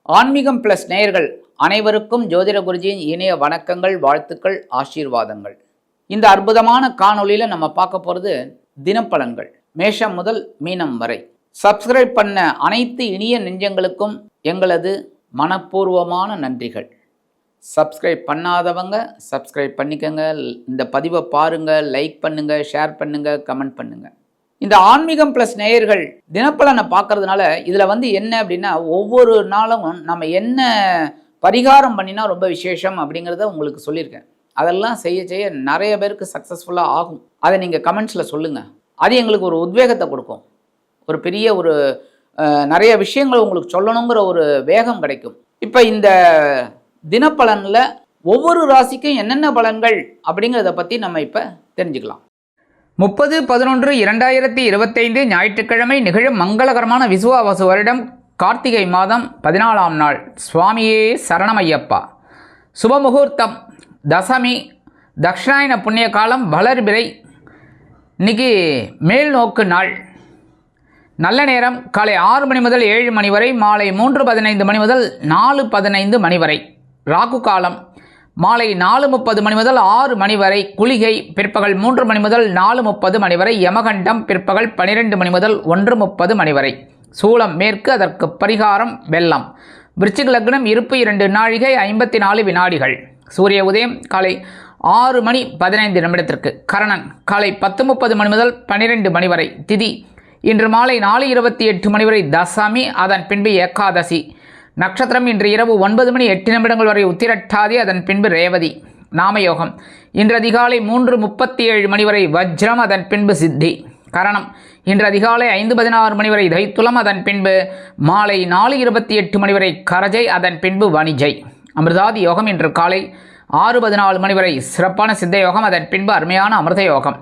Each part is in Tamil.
ஆன்மீகம் பிளஸ் நேயர்கள் அனைவருக்கும் ஜோதிட குருஜியின் இணைய வணக்கங்கள், வாழ்த்துக்கள், ஆசீர்வாதங்கள். இந்த அற்புதமான காணொளியில நம்ம பார்க்க போறது தினப்பலன்கள், மேஷம் முதல் மீனம் வரை. சப்ஸ்கிரைப் பண்ண அனைத்து இனிய நெஞ்சங்களுக்கும் எங்களது மனப்பூர்வமான நன்றிகள். சப்ஸ்கிரைப் பண்ணாதவங்க சப்ஸ்கிரைப் பண்ணிக்கங்க. இந்த பதிவை பாருங்க, லைக் பண்ணுங்க, ஷேர் பண்ணுங்க, கமெண்ட் பண்ணுங்க. இந்த ஆன்மீகம் பிளஸ் நேயர்கள் தினப்பலனை பார்க்கறதுனால இதில் என்ன அப்படின்னா, ஒவ்வொரு நாளும் நம்ம என்ன பரிகாரம் பண்ணினா ரொம்ப விசேஷம் அப்படிங்கிறத உங்களுக்கு சொல்லியிருக்கேன். அதெல்லாம் செய்ய செய்ய நிறைய பேருக்கு சக்ஸஸ்ஃபுல்லாக ஆகும். அதை நீங்கள் கமெண்ட்ஸில் சொல்லுங்கள். அது எங்களுக்கு ஒரு உத்வேகத்தை கொடுக்கும். ஒரு பெரிய நிறைய விஷயங்கள் உங்களுக்கு சொல்லணுங்கிற ஒரு வேகம் கிடைக்கும். இப்போ இந்த தினப்பலனில் ஒவ்வொரு ராசிக்கும் என்னென்ன பலன்கள் அப்படிங்கிறத பற்றி நம்ம இப்போ தெரிஞ்சுக்கலாம். 30/11/2025 ஞாயிற்றுக்கிழமை நிகழும் மங்களகரமான விசுவாவசு வருடம் கார்த்திகை மாதம் 14ஆம் நாள். சுவாமியே சரணமையப்பா. சுபமுகூர்த்தம் தசமி, தக்ஷாயன புண்ணிய காலம், வளர்பிறை. இன்னைக்கு மேல் நோக்கு நாள். நல்ல நேரம் காலை 6 மணி முதல் 7 மணி வரை, மாலை 3:15 மணி முதல் 4:15 மணி வரை. ராகு காலம் மாலை 4:30 மணி முதல் 6 மணி வரை. குளிகை பிற்பகல் 3 மணி முதல் 4:30 மணி வரை. யமகண்டம் பிற்பகல் 12 மணி முதல் 1:30 மணி வரை. சூலம் மேற்கு, அதற்கு பரிகாரம் வெள்ளம். விருச்சிக லக்னம், இருப்பு 2 நாழிகை 54 வினாடிகள். சூரிய உதயம் காலை 6 மணி 15 நிமிடத்திற்கு. கரணன் காலை 10:30 மணி முதல் 12 மணி வரை. திதி இன்று மாலை 4:28 மணி வரை தசமி, அதன் பின்பு ஏகாதசி. நட்சத்திரம் இன்று இரவு 9 மணி 8 நிமிடங்கள் வரை உத்திரட்டாதி, அதன் பின்பு ரேவதி. நாமயோகம் இன்று அதிகாலை 3:37 மணி வரை வஜ்ரம், அதன் பின்பு சித்தி. கரணம் இன்று அதிகாலை 5:16 மணி வரை தைத்துலம், அதன் பின்பு மாலை 4:28 மணி வரை கரஜை, அதன் பின்பு வணிஜை. அமிர்தாதி யோகம் இன்று காலை 6:14 மணி வரை சிறப்பான சித்த யோகம், அதன் பின்பு அருமையான அமிர்த யோகம்.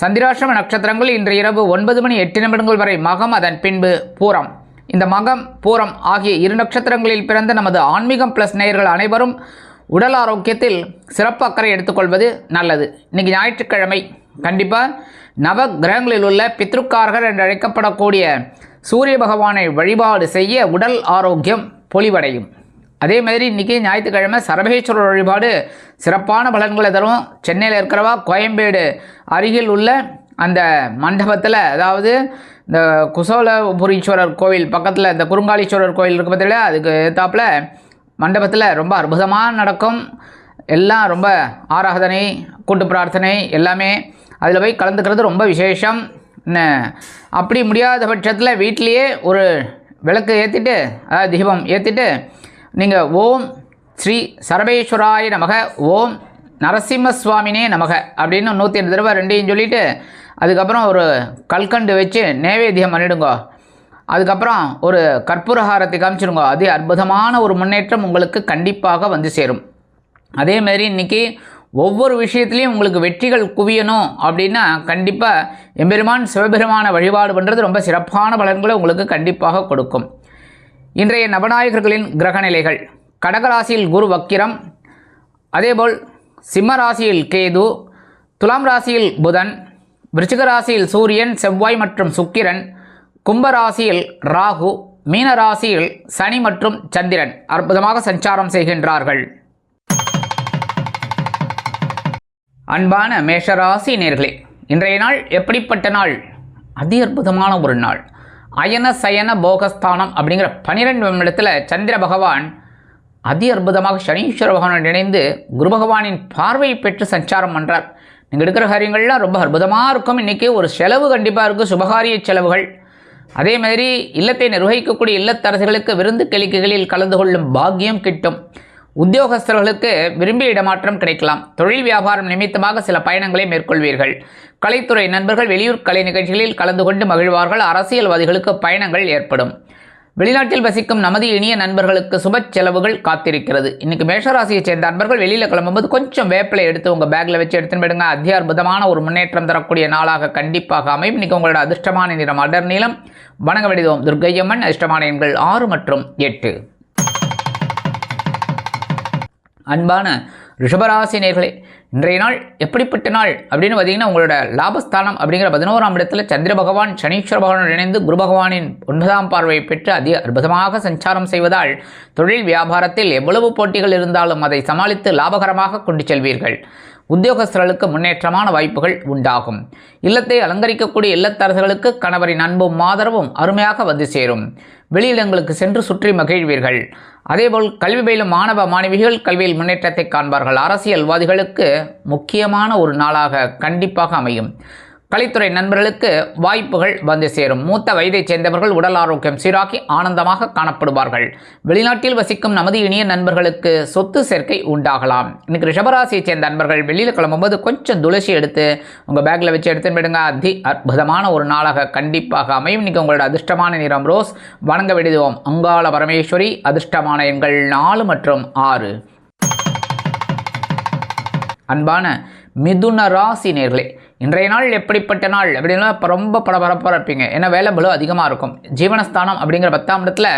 சந்திராஷ்டம நட்சத்திரங்கள் இன்று இரவு 9 மணி 8 நிமிடங்கள் வரை மகம், அதன் பின்பு பூரம். இந்த மகம் பூரம் ஆகிய 2 நட்சத்திரங்களில் பிறந்த நமது ஆன்மீகம் பிளஸ் நேயர்கள் அனைவரும் உடல் ஆரோக்கியத்தில் சிறப்பு அக்கறை எடுத்துக்கொள்வது நல்லது. இன்றைக்கி ஞாயிற்றுக்கிழமை. கண்டிப்பாக நவ கிரகங்களில் உள்ள பித்ருக்காரகர் என்று அழைக்கப்படக்கூடிய சூரிய பகவானை வழிபாடு செய்ய உடல் ஆரோக்கியம் பொலிவடையும். அதே மாதிரி இன்றைக்கி ஞாயிற்றுக்கிழமை சரபேஸ்வரர் வழிபாடு சிறப்பான பலன்களை தரும். சென்னையில் இருக்கிறவா கோயம்பேடு அருகில் உள்ள அந்த மண்டபத்தில், அதாவது இந்த குசோலபுரீஸ்வரர் கோவில் பக்கத்தில் இந்த குறுங்காலீஸ்வரர் கோவில் இருக்க பற்றில அதுக்கு ஏற்றாப்பில் மண்டபத்தில் ரொம்ப அற்புதமாக நடக்கும். எல்லாம் ரொம்ப ஆராதனை, கூட்டு பிரார்த்தனை எல்லாமே அதில் போய் கலந்துக்கிறது ரொம்ப விசேஷம். அப்படி முடியாத பட்சத்தில் வீட்டிலையே ஒரு விளக்கு ஏற்றிட்டு, அதாவது தீபம் ஏற்றிட்டு, நீங்கள் ஓம் ஸ்ரீ சரபேஸ்வராய நமக, ஓம் நரசிம்மசுவாமினே நமக அப்படின்னு 108 தடவை 2ஐயும் சொல்லிவிட்டு அதுக்கப்புறம் ஒரு கல்கண்டு வச்சு நைவேத்தியம் பண்ணிடுங்க. அதுக்கப்புறம் ஒரு கற்பூரஹாரத்தை காமிச்சிடுங்க. அது அற்புதமான ஒரு முன்னேற்றம் உங்களுக்கு கண்டிப்பாக வந்து சேரும். அதேமாதிரி இன்றைக்கி ஒவ்வொரு விஷயத்துலையும் உங்களுக்கு வெற்றிகள் குவியணும் அப்படின்னா கண்டிப்பாக எம்பெருமான் சிவபெருமான வழிபாடு பண்ணுறது ரொம்ப சிறப்பான பலன்களை உங்களுக்கு கண்டிப்பாக கொடுக்கும். இன்றைய நவநாயகர்களின் கிரகநிலைகள்: கடகராசியில் குரு வக்கிரம், அதேபோல் சிம்ம ராசியில் கேது, துலாம் ராசியில் புதன், விருச்சிக ராசியில் சூரியன், செவ்வாய் மற்றும் சுக்கிரன், கும்பராசியில் ராகு, மீன ராசியில் சனி மற்றும் சந்திரன் அற்புதமாக சஞ்சாரம் செய்கின்றார்கள். அன்பான மேஷராசி நேர்களே, இன்றைய நாள் எப்படிப்பட்ட நாள்? அதி அற்புதமான ஒரு நாள். அயன சயன போகஸ்தானம் அப்படிங்கிற 12 இடத்துல சந்திர பகவான் அதி அற்புதமாக சனீஸ்வர பகவானுடன் இணைந்து குரு பகவானின் பார்வையை பெற்று சஞ்சாரம் பண்ணுறார். நீங்கள் எடுக்கிற காரியங்கள்லாம் ரொம்ப அற்புதமாக இருக்கும். இன்றைக்கி ஒரு செலவு கண்டிப்பாக இருக்கும், சுபகாரிய செலவுகள். அதே மாதிரி இல்லத்தை நிர்வகிக்கக்கூடிய இல்லத்தரசிகளுக்கு விருந்து கிளிக்கைகளில் கலந்து கொள்ளும் பாக்கியம் கிட்டும். உத்தியோகஸ்தர்களுக்கு விரும்பிய இடமாற்றம் கிடைக்கலாம். தொழில் வியாபாரம் நிமித்தமாக சில பயணங்களை மேற்கொள்வீர்கள். கலைத்துறை நண்பர்கள் வெளியூர் கலை நிகழ்ச்சிகளில் கலந்து கொண்டு மகிழ்வார்கள். அரசியல்வாதிகளுக்கு பயணங்கள் ஏற்படும். வெளிநாட்டில் வசிக்கும் நமது இனிய நண்பர்களுக்கு சுப செலவுகள் காத்திருக்கிறது. இன்றைக்கி மேஷராசியை சேர்ந்த நண்பர்கள் வெளியில் கிளம்பும்போது கொஞ்சம் வேப்பிலை எடுத்து உங்கள் பேக்கில் வச்சு எடுத்துன்னு போயிடுங்க. அதி அற்புதமான ஒரு முன்னேற்றம் தரக்கூடிய நாளாக கண்டிப்பாக அமையும். இன்றைக்கி உங்களோட அதிர்ஷ்டமான நிறம் அடர் நீளம். வணங்க வேண்டியதும் துர்க்கையம்மன். அதிர்ஷ்டமான எண்கள் 6 மற்றும் 8. அன்பான ரிஷபராசி நேர்களே, இன்றைய நாள் எப்படிப்பட்ட நாள் அப்படின்னு பார்த்தீங்கன்னா, உங்களோட லாபஸ்தானம் அப்படிங்கிற 11ஆம் இடத்துல சந்திர பகவான் சனீஸ்வர பகவானுடன் இணைந்து குரு பகவானின் 9ஆம் பார்வையை பெற்று அற்புதமாக சஞ்சாரம் செய்வதால் தொழில் வியாபாரத்தில் எவ்வளவு போட்டிகள் இருந்தாலும் அதை சமாளித்து லாபகரமாக கொண்டு செல்வீர்கள். உத்தியோகஸ்தர்களுக்கு முன்னேற்றமான வாய்ப்புகள் உண்டாகும். இல்லத்தை அலங்கரிக்கக்கூடிய இல்லத்தரசர்களுக்கு கணவரின் அன்பும் ஆதரவும் அருமையாக வந்து சேரும். வெளியிடங்களுக்கு சென்று சுற்றி மகிழ்வீர்கள். அதேபோல் கல்வி பயிலும் மாணவ மாணவிகள் கல்வியில் முன்னேற்றத்தை காண்பார்கள். அரசியல்வாதிகளுக்கு முக்கியமான ஒரு நாளாக கண்டிப்பாக அமையும். கலைத்துறை நண்பர்களுக்கு வாய்ப்புகள் வந்து சேரும். மூத்த வயதைச் சேர்ந்தவர்கள் உடல் ஆரோக்கியம் சீராக்கி ஆனந்தமாக காணப்படுவார்கள். வெளிநாட்டில் வசிக்கும் நமது இனிய நண்பர்களுக்கு சொத்து சேர்க்கை உண்டாகலாம். இன்னைக்கு ரிஷபராசியை சேர்ந்த நண்பர்கள் வெளியில் கிளம்பும்போது கொஞ்சம் துளசி எடுத்து உங்கள் பேக்கில் வச்சு எடுத்துன்னு போயிடுங்க. அற்புதமான ஒரு நாளாக கண்டிப்பாக அமையும். இன்னைக்கு உங்களோட அதிர்ஷ்டமான நிறம் ரோஸ். வணங்க விடுவோம் அங்காள பரமேஸ்வரி. அதிர்ஷ்டமான எண்கள் 4 மற்றும் 6. அன்பான மிதுன ராசி நேர்களே, இன்றைய நாள் எப்படிப்பட்ட நாள் அப்படின்னா ரொம்ப பரபரப்பாக இருப்பீங்க. ஏன்னா வேலை பலு அதிகமாக இருக்கும். ஜீவனஸ்தானம் அப்படிங்கிற 10ஆம் இடத்துல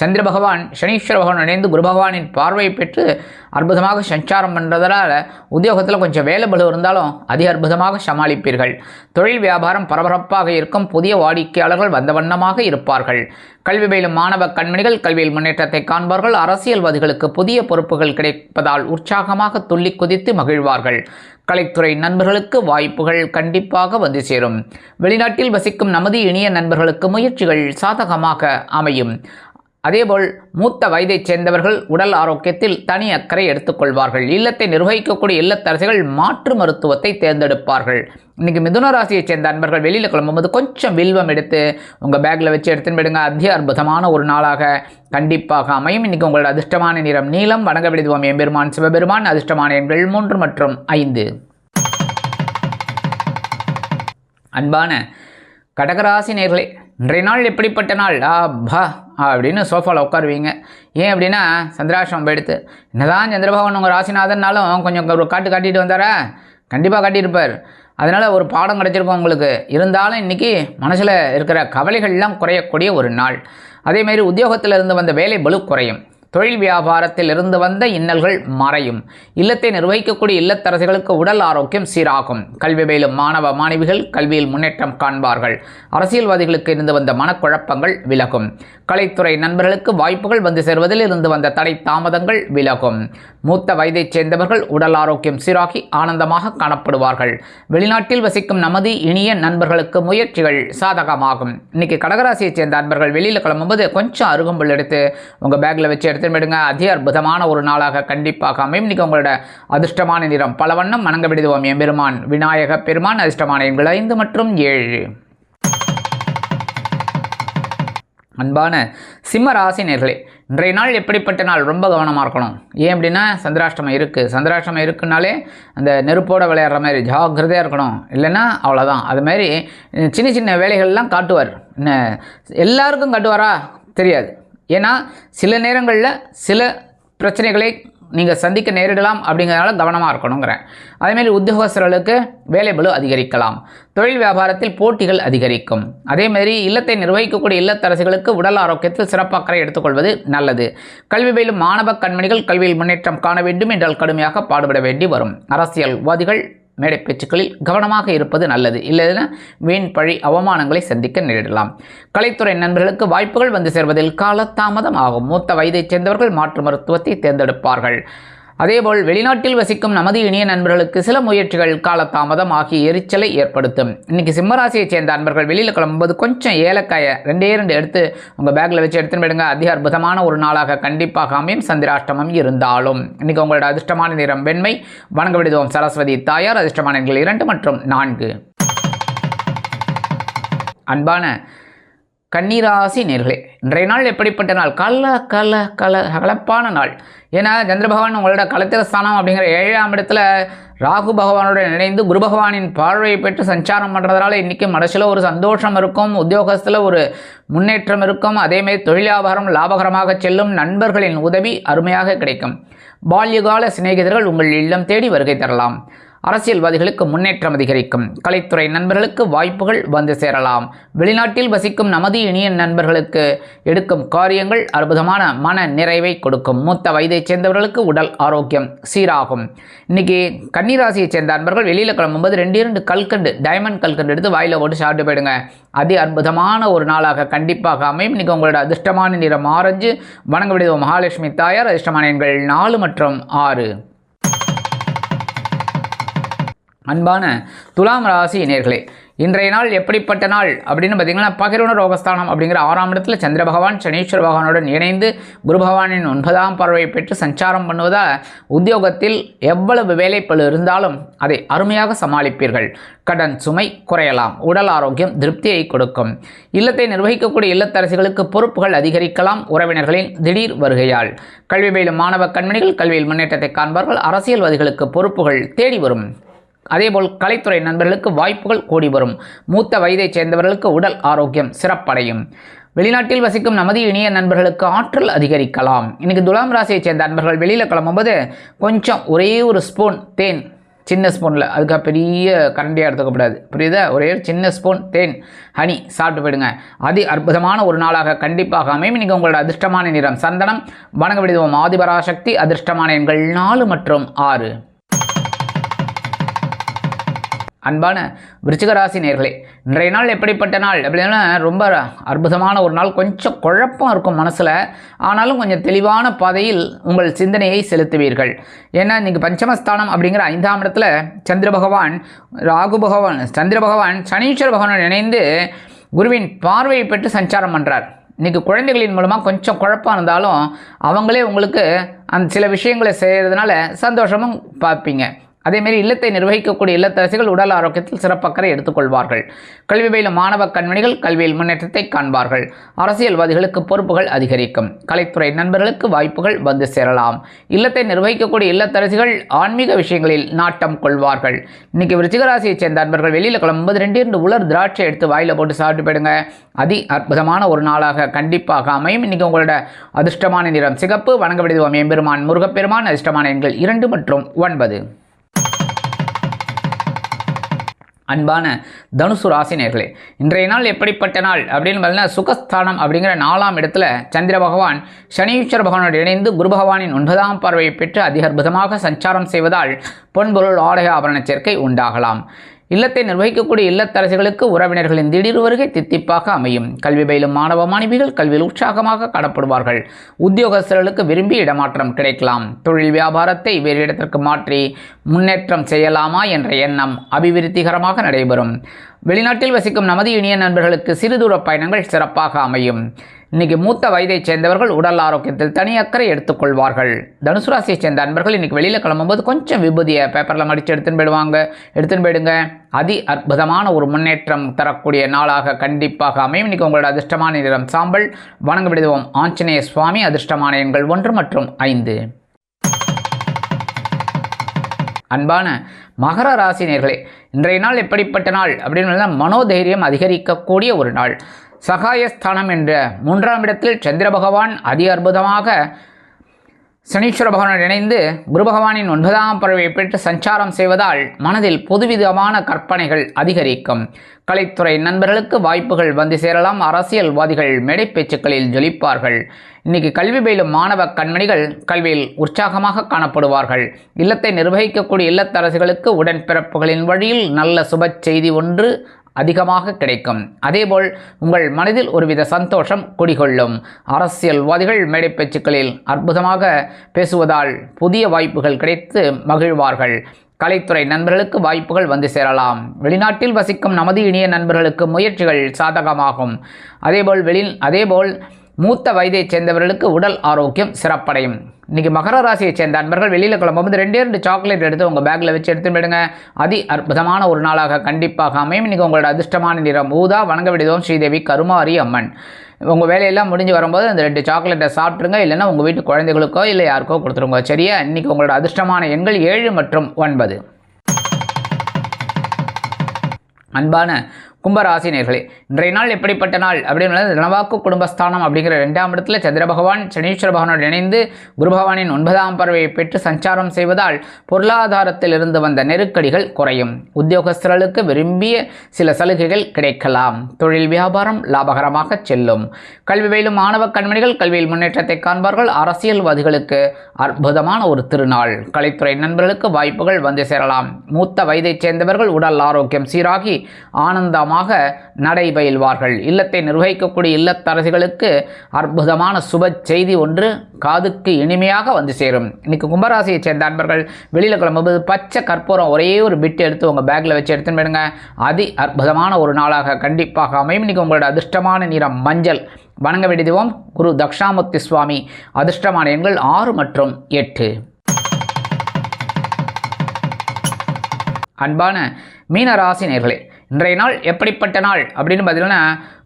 சந்திர பகவான் சனீஸ்வர பகவான் இணைந்து குரு பகவானின் பார்வையை பெற்று அற்புதமாக சஞ்சாரம் பண்ணுறதுனால உத்தியோகத்தில் கொஞ்சம் வேலை பலு இருந்தாலும் அதிக அற்புதமாக சமாளிப்பீர்கள். தொழில் வியாபாரம் பரபரப்பாக இருக்கும். புதிய வாடிக்கையாளர்கள் வந்த வண்ணமாக இருப்பார்கள். கல்வி பயிலும் மாணவ கண்மணிகள் கல்வியில் முன்னேற்றத்தை காண்பார்கள். அரசியல்வாதிகளுக்கு புதிய பொறுப்புகள் கிடைப்பதால் உற்சாகமாக துள்ளி குதித்து மகிழ்வார்கள். கலைத்துறை நண்பர்களுக்கு வாய்ப்புகள் கண்டிப்பாக வந்து சேரும். வெளிநாட்டில் வசிக்கும் நமது இனிய நண்பர்களுக்கு முயற்சிகள் சாதகமாக அமையும். அதேபோல் மூத்த வயதைச் சேர்ந்தவர்கள் உடல் ஆரோக்கியத்தில் தனி அக்கறை எடுத்துக்கொள்வார்கள். இல்லத்தை நிர்வகிக்கக்கூடிய இல்லத்தரசிகள் மாற்று மருத்துவத்தை தேர்ந்தெடுப்பார்கள். இன்றைக்கி மிதுன ராசியைச் சேர்ந்த நண்பர்கள் வெளியில் கிளம்பும்போது கொஞ்சம் வில்வம் எடுத்து உங்கள் பேக்கில் வச்சு எடுத்துன்னு போயிடுங்க. அற்புதமான ஒரு நாளாக கண்டிப்பாக அமையும். இன்றைக்கி உங்களோட அதிர்ஷ்டமான நிறம் நீலம். வணங்க விடுவோம் எம்பெருமான் சிவபெருமான். அதிர்ஷ்டமான எண்கள் 3 மற்றும் 5. அன்பான கடகராசி நேர்களே, இன்றைய நாள் எப்படிப்பட்ட நாள்? அப்படின்னு சோஃபாவில் உட்காருவீங்க. ஏன் அப்படின்னா சந்திராஷ்டிரமம் எடுத்து என்னதான் சந்திரபகவான் உங்கள் ராசிநாதன்னாலும் கொஞ்சம் ஒரு காட்டிட்டு வந்தாரா? கண்டிப்பாக காட்டியிருப்பார். அதனால் ஒரு பாடம் கிடச்சிருக்கும் உங்களுக்கு. இருந்தாலும் இன்றைக்கி மனசில் இருக்கிற கவலைகள்லாம் குறையக்கூடிய ஒரு நாள். அதேமாரி உத்தியோகத்தில் இருந்து வந்த வேலை பலு குறையும். தொழில் வியாபாரத்தில் இருந்து வந்த இன்னல்கள் மறையும். இல்லத்தை நிர்வகிக்கக்கூடிய இல்லத்தரசிகளுக்கு உடல் ஆரோக்கியம் சீராகும். கல்வி பயிலும் மாணவ மாணவிகள் கல்வியில் முன்னேற்றம் காண்பார்கள். அரசியல்வாதிகளுக்கு இருந்து வந்த மனக்குழப்பங்கள் விலகும். கலைத்துறை நண்பர்களுக்கு வாய்ப்புகள் வந்து சேர்வதில் இருந்து வந்த தடை தாமதங்கள் விலகும். மூத்த வயதைச் சேர்ந்தவர்கள் உடல் ஆரோக்கியம் சீராகி ஆனந்தமாக காணப்படுவார்கள். வெளிநாட்டில் வசிக்கும் நமது இனிய நண்பர்களுக்கு முயற்சிகள் சாதகமாகும். இன்னைக்கு கடகராசியைச் சேர்ந்த நண்பர்கள் வெளியில் கிளம்பும்போது கொஞ்சம் அருகம்புல் எடுத்து உங்கள் பேக்கில் வச்சு எடுத்துடுங்க. அதி அற்புதமான ஒரு நாளாக கண்டிப்பாக அமையும். இன்னைக்கு உங்களோட அதிர்ஷ்டமான நிறம் பலவண்ணம். வணங்க விடுவோம் எம்பெருமான் விநாயக பெருமான். அதிர்ஷ்டமான எண்கள் 5 மற்றும் 7. அன்பான சிம்ம ராசி நேர்களே, இன்றைய நாள் எப்படிப்பட்ட நாள்? ரொம்ப கவனமாக இருக்கணும். ஏன் அப்படின்னா சந்திராஷ்டமம் இருக்குது. சந்திராஷ்டமம் இருக்குனாலே அந்த நெருப்போடு விளையாடுற மாதிரி ஜாக்கிரதையாக இருக்கணும். இல்லைன்னா அவ்வளோதான். அதுமாரி சின்ன சின்ன வேலைகள்லாம் காட்டுவார். என்ன எல்லாருக்கும் காட்டுவாரா தெரியாது. ஏன்னா சில நேரங்களில் சில பிரச்சனைகளை நீங்கள் சந்திக்க நேரிடலாம். அப்படிங்கிறதுனால கவனமாக இருக்கணுங்கிறேன். அதேமாரி உத்தியோகஸ்தர்களுக்கு வேலை பளு அதிகரிக்கலாம். தொழில் வியாபாரத்தில் போட்டிகள் அதிகரிக்கும். அதேமாரி இல்லத்தை நிர்வகிக்கக்கூடிய இல்லத்தரசிகளுக்கு உடல் ஆரோக்கியத்தில் சிறப்பாக்கறை எடுத்துக்கொள்வது நல்லது. கல்வி பயிலும் மாணவ கண்மணிகள் கல்வியில் முன்னேற்றம் காண வேண்டும் என்றால் கடுமையாக பாடுபட வேண்டி வரும். அரசியல்வாதிகள் மேடை பேச்சுக்களில் கவனமாக இருப்பது நல்லது. இல்லைன்னா வீண் பழி அவமானங்களை சந்திக்க நேரிடலாம். கலைத்துறை நண்பர்களுக்கு வாய்ப்புகள் வந்து சேர்வதில் காலதாமதம் ஆகும். மூத்த வயதைச் சேர்ந்தவர்கள் மாற்று மருத்துவத்தை தேர்ந்தெடுப்பார்கள். அதேபோல் வெளிநாட்டில் வசிக்கும் நமது இனிய நண்பர்களுக்கு சில முயற்சிகள் காலதாமதம் ஆகி எரிச்சலை ஏற்படுத்தும். இன்றைக்கி சிம்மராசியைச் சேர்ந்த நண்பர்கள் வெளியில் கிளம்பும்போது கொஞ்சம் ஏலக்காயை 2 எடுத்து உங்கள் பேக்கில் வச்சு எடுத்துன்னு போயிடுங்க. அதிக அற்புதமான ஒரு நாளாக கண்டிப்பாக அமையும். சந்திராஷ்டமம் இருந்தாலும் இன்றைக்கி உங்களோட அதிர்ஷ்டமான நிறம் வெண்மை. வணங்க விடுவோம் சரஸ்வதி தாயார். அதிர்ஷ்டமான எண்கள் 2 மற்றும் 4. அன்பான கன்னிராசி நேர்களே, இன்றைய நாள் எப்படிப்பட்ட நாள்? கலப்பான நாள். ஏன்னா சந்திர பகவான் உங்களோட கலத்திர ஸ்தானம் அப்படிங்கிற 7ஆம் இடத்துல ராகு பகவானுடன் இணைந்து குரு பகவானின் பார்வையை பெற்று சஞ்சாரம் பண்ணுறதுனால இன்றைக்கி மனசில் ஒரு சந்தோஷம் இருக்கும். உத்தியோகத்தில் ஒரு முன்னேற்றம் இருக்கும். அதேமாதிரி தொழில் வியாபாரம் லாபகரமாக செல்லும். நண்பர்களின் உதவி அருமையாக கிடைக்கும். பால்யகால சிநேகிதர்கள் உங்கள் இல்லம் தேடி வருகை தரலாம். அரசியல்வாதிகளுக்கு முன்னேற்றம் அதிகரிக்கும். கலைத்துறை நண்பர்களுக்கு வாய்ப்புகள் வந்து சேரலாம். வெளிநாட்டில் வசிக்கும் நமது இனிய நண்பர்களுக்கு எடுக்கும் காரியங்கள் அற்புதமான மன நிறைவை கொடுக்கும். மூத்த வயதைச் சேர்ந்தவர்களுக்கு உடல் ஆரோக்கியம் சீராகும். இன்னைக்கு கன்னிராசியைச் சேர்ந்த நண்பர்கள் வெளியில் கிளம்பும்போது 2 கல்கண்டு, டைமண்ட் கல்கண்டு எடுத்து வாயில போட்டு சாப்பிட்டு போயிடுங்க. அதி அற்புதமான ஒரு நாளாக கண்டிப்பாக அமையும். இன்னைக்கு உங்களோட அதிர்ஷ்டமான நிறம் ஆரஞ்சு. வணங்க விடுவோம் மகாலட்சுமி தாயார். அதிர்ஷ்டமான எண்கள் 4 மற்றும் 6. அன்பான துலாம் ராசி நேயர்களே, இன்றைய நாள் எப்படிப்பட்ட நாள் அப்படின்னு பார்த்தீங்கன்னா, பகிர்வுண ரோகஸ்தானம் அப்படிங்கிற 6ஆம் இடத்துல சந்திர பகவான் சனீஸ்வர பகவானுடன் இணைந்து குரு பகவானின் 9ஆம் பார்வையை பெற்று சஞ்சாரம் பண்ணுவதால் உத்தியோகத்தில் எவ்வளவு வேலைப்பளு இருந்தாலும் அதை அருமையாக சமாளிப்பீர்கள். கடன் சுமை குறையலாம். உடல் ஆரோக்கியம் திருப்தியை கொடுக்கும். இல்லத்தை நிர்வகிக்கக்கூடிய இல்லத்தரசிகளுக்கு பொறுப்புகள் அதிகரிக்கலாம். உறவினர்களின் திடீர் வருகையால் கல்வி பயிலும் மாணவ கண்மணிகள் கல்வியில் முன்னேற்றத்தை காண்பார்கள். அரசியல்வாதிகளுக்கு பொறுப்புகள் தேடி வரும். அதேபோல் கலைத்துறை நண்பர்களுக்கு வாய்ப்புகள் கூடி வரும். மூத்த வயதைச் சேர்ந்தவர்களுக்கு உடல் ஆரோக்கியம் சிறப்படையும். வெளிநாட்டில் வசிக்கும் நமது இனிய நண்பர்களுக்கு ஆற்றல் அதிகரிக்கலாம். இன்றைக்கி துலாம் ராசியைச் சேர்ந்த நண்பர்கள் வெளியில் கிளம்பும்போது கொஞ்சம் ஒரே ஒரு ஸ்பூன் தேன், சின்ன ஸ்பூனில், அதுக்காக பெரிய கரண்டியாக எடுத்துக்கப்படாது, புரியுதா? ஒரே ஒரு சின்ன ஸ்பூன் தேன், ஹனி சாப்பிட்டு போயிடுங்க. அது அற்புதமான ஒரு நாளாக கண்டிப்பாக அமையும். இன்றைக்கி உங்களோட அதிர்ஷ்டமான நிறம் சந்தனம். வணங்க விடுவோம் ஆதிபராசக்தி. அதிர்ஷ்டமான எண்கள் 4 மற்றும் 6. அன்பான விருச்சிக ராசி நேயர்களே, இன்றைய நாள் எப்படிப்பட்ட நாள் அப்படின்னா, ரொம்ப அற்புதமான ஒரு நாள். கொஞ்சம் குழப்பம் இருக்கும் மனசில், ஆனாலும் கொஞ்சம் தெளிவான பாதையில் உங்கள் சிந்தனையை செலுத்துவீர்கள். ஏன்னா இன்றைக்கி பஞ்சமஸ்தானம் அப்படிங்கிற 5ஆம் இடத்துல சந்திர பகவான் சனீஸ்வர பகவானுடன் இணைந்து குருவின் பார்வையை பெற்று சஞ்சாரம் பண்ணுறார். இன்றைக்கி குழந்தைகளின் மூலமாக கொஞ்சம் குழப்பம் இருந்தாலும் அவங்களே உங்களுக்கு அந்த சில விஷயங்களை செய்கிறதுனால சந்தோஷமும் பார்ப்பீங்க. அதேமாரி இல்லத்தை நிர்வகிக்கக்கூடிய இல்லத்தரசிகள் உடல் ஆரோக்கியத்தில் சிறப்பக்கறை எடுத்துக்கொள்வார்கள். கல்வி பயிலும் மாணவ கண்மணிகள் கல்வியில் முன்னேற்றத்தை காண்பார்கள். அரசியல்வாதிகளுக்கு பொறுப்புகள் அதிகரிக்கும். கலைத்துறை நண்பர்களுக்கு வாய்ப்புகள் வந்து சேரலாம். இல்லத்தை நிர்வகிக்கக்கூடிய இல்லத்தரசிகள் ஆன்மீக விஷயங்களில் நாட்டம் கொள்வார்கள். இன்றைக்கி விருச்சிகராசியைச் சேர்ந்த நண்பர்கள் வெளியில் கிளம்பும்போது 2 உலர் திராட்சை எடுத்து வாயில் போட்டு சாப்பிட்டு போயிடுங்க. அதி அற்புதமான ஒரு நாளாக கண்டிப்பாக அமையும். இன்றைக்கி உங்களோட அதிர்ஷ்டமான நிறம் சிகப்பு. வணங்க விடுவோம் எம்பெருமான் முருகப்பெருமான். அதிர்ஷ்டமான எண்கள் 2 மற்றும் 9. அன்பான தனுசு ராசி நேயர்களே, இன்றைய நாள் எப்படிப்பட்ட நாள் அப்படின்னு பார்த்தீங்கன்னா, சுகஸ்தானம் அப்படிங்கிற 4ஆம் இடத்துல சந்திர பகவான் சனீஸ்வர பகவானோடு இணைந்து குரு பகவானின் 9ஆம் பார்வையை பெற்று அதிக அற்புதமாக சஞ்சாரம் செய்வதால் பொன்பொருள் ஆடை ஆபரண சேர்க்கை உண்டாகலாம். இல்லத்தை நிர்வகிக்கக்கூடிய இல்லத்தரசிகளுக்கு உறவினர்களின் திடீர் வருகை தித்திப்பாக அமையும். கல்வி பயிலும் மாணவ மாணவிகள் கல்வியில் உற்சாகமாக காணப்படுவார்கள். உத்தியோகஸ்தர்களுக்கு விரும்பி இடமாற்றம் கிடைக்கலாம். தொழில் வியாபாரத்தை வேறு இடத்திற்கு மாற்றி முன்னேற்றம் செய்யலாமா என்ற எண்ணம் அபிவிருத்திகரமாக நடைபெறும். வெளிநாட்டில் வசிக்கும் நமது இனிய நண்பர்களுக்கு சிறுதூர பயணங்கள் சிறப்பாக அமையும். இன்றைக்கி மூத்த வயதைச் சேர்ந்தவர்கள் உடல் ஆரோக்கியத்தில் தனி அக்கறை எடுத்துக்கொள்வார்கள். தனுசு ராசியைச் சேர்ந்த நண்பர்கள் இன்றைக்கி வெளியில் கிளம்பும்போது கொஞ்சம் விபூதியை பேப்பரில் மடித்து எடுத்துன்னு போயிடுங்க. அதி அற்புதமான ஒரு முன்னேற்றம் தரக்கூடிய நாளாக கண்டிப்பாக அமையும். இன்றைக்கி உங்களோட அதிர்ஷ்டமான நிறம் சாம்பல். வணங்க விடுவோம் ஆஞ்சநேய சுவாமி. அதிர்ஷ்டமான எண்கள் 1 மற்றும் 5. அன்பான மகர ராசி நேயர்களே, இன்றைய நாள் எப்படிப்பட்ட நாள் அப்படின்னு மனோதைரியம் அதிகரிக்கக்கூடிய ஒரு நாள். சகாயஸ்தானம் என்ற 3ஆம் இடத்தில் சந்திர பகவான் அதி அற்புதமாக சனீஸ்வர பகவானுடன் இணைந்து குரு பகவானின் 9ஆம் பார்வையை பெற்று சஞ்சாரம் செய்வதால் மனதில் புதுவிதமான கற்பனைகள் அதிகரிக்கும். கலைத்துறை நண்பர்களுக்கு வாய்ப்புகள் வந்து சேரலாம். அரசியல்வாதிகள் மேடை பேச்சுக்களில் ஜொலிப்பார்கள். இன்றைக்கி கல்வி பயிலும் மாணவ கண்மணிகள் கல்வியில் உற்சாகமாக காணப்படுவார்கள். இல்லத்தை நிர்வகிக்கக்கூடிய இல்லத்தரசிகளுக்கு உடன்பிறப்புகளின் வழியில் நல்ல சுப செய்தி ஒன்று அதிகமாக கிடைக்கும். அதேபோல் உங்கள் மனதில் ஒருவித சந்தோஷம் குடிகொள்ளும். அரசியல்வாதிகள் மேடை பேச்சுக்களில் அற்புதமாக பேசுவதால் புதிய வாய்ப்புகள் கிடைத்து மகிழ்வார்கள். கலைத்துறை நண்பர்களுக்கு வாய்ப்புகள் வந்து சேரலாம். வெளிநாட்டில் வசிக்கும் நமது இனிய நண்பர்களுக்கு முயற்சிகள் சாதகமாகும். அதேபோல் மூத்த வயதைச் சேர்ந்தவர்களுக்கு உடல் ஆரோக்கியம் சிறப்படையும். இன்றைக்கி மகர ராசியைச் சேர்ந்த நண்பர்கள் வெளியில் கிளம்பும்போது 2 சாக்லேட் எடுத்து உங்கள் பேக்கில் வச்சு எடுத்துன்னு போயிடுங்க. அதி அற்புதமான ஒரு நாளாக கண்டிப்பாக அமையும். இன்றைக்கி உங்களோட அதிர்ஷ்டமான நிறம் ஊதா. வணங்க விடுவோம் ஸ்ரீதேவி கருமாரி அம்மன். உங்கள் வேலையெல்லாம் முடிஞ்சு வரும்போது அந்த 2 சாக்லேட்டை சாப்பிட்ருங்க. இல்லைன்னா உங்கள் வீட்டு குழந்தைகளுக்கோ இல்லை யாருக்கோ கொடுத்துருங்க. சரியா? இன்றைக்கி உங்களோட அதிர்ஷ்டமான எண்கள் 7 மற்றும் 9. அன்பான கும்பராசி நேர்களே, இன்றைய நாள் எப்படிப்பட்ட நாள் அப்படின்னு தனவாக்கு குடும்பஸ்தானம் அப்படிங்கிற 2ஆம் இடத்துல சந்திர பகவான் சனீஸ்வர பகவானோடு இணைந்து குரு பகவானின் 9ஆம் பார்வையை பெற்று சஞ்சாரம் செய்வதால் பொருளாதாரத்தில் இருந்து வந்த நெருக்கடிகள் குறையும். உத்தியோகஸ்தர்களுக்கு விரும்பிய சில சலுகைகள் கிடைக்கலாம். தொழில் வியாபாரம் லாபகரமாக செல்லும். கல்வி பயிலும் மாணவ கண்மணிகள் கல்வியில் முன்னேற்றத்தை காண்பார்கள். அரசியல்வாதிகளுக்கு அற்புதமான ஒரு திருநாள். கலைத்துறை நண்பர்களுக்கு வாய்ப்புகள் வந்து சேரலாம். மூத்த வயதைச் சேர்ந்தவர்கள் உடல் ஆரோக்கியம் சீராகி ஆனந்தமாக நடைபயில்வார்கள். இல்லத்தை நிர்வகிக்கக்கூடிய இல்லத்தரசிகளுக்கு அற்புதமான சுப செய்தி ஒன்று காதுக்கு இனிமையாக வந்து சேரும். இன்னைக்கு கும்பராசியை சேர்ந்த அன்பர்கள் வெளியில் கிளம்பும்போது பச்சை கற்பூரம் ஒரே ஒரு பிட்டு எடுத்து உங்கள் பேக்கில் வச்சு எடுத்துன்னு போயிடுங்க. அதி அற்புதமான ஒரு நாளாக கண்டிப்பாக அமையும். இன்னைக்கு உங்களோட அதிர்ஷ்டமான நிறம் மஞ்சள். வணங்க வேண்டியதுவோம் குரு தக்ஷாமூர்த்தி சுவாமி. அதிர்ஷ்டமான எண்கள் 6 மற்றும் 8. அன்பான மீனராசி நேர்களே, இன்றைய நாள் எப்படிப்பட்ட நாள் அப்படின்னு பார்த்தீங்கன்னா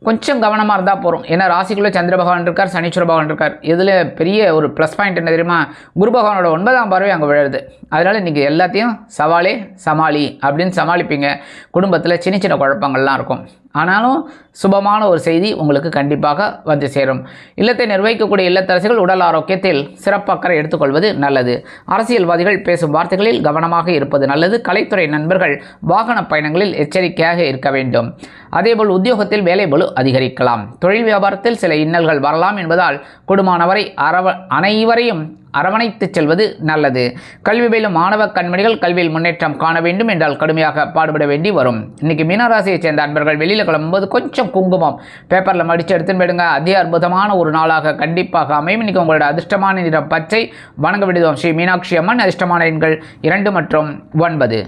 கொஞ்சம் கவனமாக இருந்தால் போகிறோம். ஏன்னா ராசிக்குள்ளே சந்திர பகவான் இருக்கார், சனீஸ்வர பகவான் இருக்கார். இதில் பெரிய ஒரு ப்ளஸ் பாயிண்ட் என்ன தெரியுமா, குரு பகவானோட 9ஆம் பார்வை அங்கே விழுது. அதனால் இன்றைக்கி எல்லாத்தையும் சவாலே சமாளி அப்படின்னு சமாளிப்பீங்க. குடும்பத்தில் சின்ன சின்ன குழப்பங்கள்லாம் இருக்கும். ஆனாலும் சுபமான ஒரு செய்தி உங்களுக்கு கண்டிப்பாக வந்து சேரும். இல்லத்தை நிர்வகிக்கக்கூடிய இல்லத்தரசிகள் உடல் ஆரோக்கியத்தில் சிறப்பு அக்கறை எடுத்துக்கொள்வது நல்லது. அரசியல்வாதிகள் பேசும் வார்த்தைகளில் கவனமாக இருப்பது நல்லது. கலைத்துறை நண்பர்கள் வாகன பயணங்களில் எச்சரிக்கையாக இருக்க வேண்டும். அதேபோல் உத்தியோகத்தில் வேலை பளு அதிகரிக்கலாம். தொழில் வியாபாரத்தில் சில இன்னல்கள் வரலாம் என்பதால் குடும்பமானவரை அனைவரையும் அரவணைத்து செல்வது நல்லது. கல்வி பயிலும் மாணவ கண்மணிகள் கல்வியில் முன்னேற்றம் காண வேண்டும் என்றால் கடுமையாக பாடுபட வேண்டி வரும். இன்னைக்கு மீனராசியை சேர்ந்த அன்பர்கள் வெளியில் கிளம்பும்போது கொஞ்சம் குங்குமம் பேப்பரில் மடித்து எடுத்துன்னு போயிடுங்க. அதி அற்புதமான ஒரு நாளாக கண்டிப்பாக அமையும். இன்னைக்கு உங்களோட அதிர்ஷ்டமான நிறம் பச்சை. வணங்க விடுவோம் ஸ்ரீ மீனாட்சி அம்மன். அதிர்ஷ்டமான எண்கள் 2 மற்றும் 9.